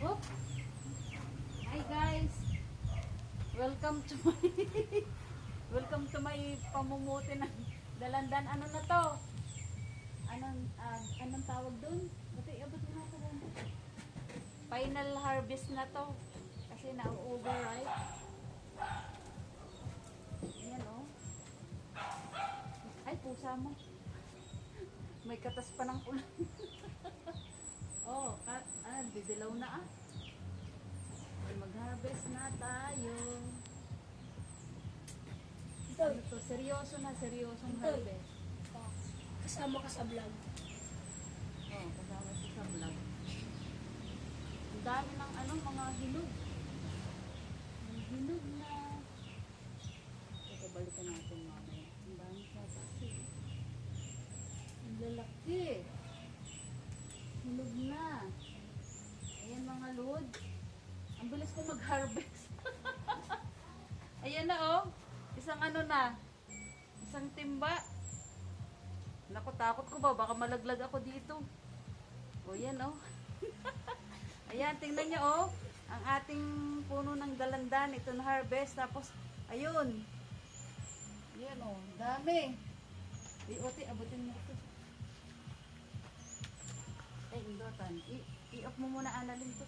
Oh, hi guys. Welcome to my welcome to my pamumuti ng dalandan. Ano na to? Anong tawag doon? Buti abot mo na ito. Final harvest na to. Kasi na-over, right? Ayan oh. Ay, pusa mo. May katas pa ng ulan. Oh, didilaw na ah. Ay, mag-harvest na tayo. Ano to? Seryosong harvest. Kasama ka sa vlog. Oh, kasama siya sa vlog. Ang dami ng mga hinog. Ang hinog na. Ito, balikan natin mamaya. Ang dami siya kasi. Ang lalaki. Hinog na. Ayan mga lod. Ang bilis ko mag-harvest. Ayan na oh. Isang na. Isang timba. Naku, takot ko ba? Baka malaglag ako dito. O yan oh. Ayan, tingnan nyo oh. Ang ating puno ng dalandan. Ito na harvest. Tapos, ayun. Ayan oh. Dami. Ote, abutin mo ito. Ay, indotan. I-off mo muna, Annalyn to.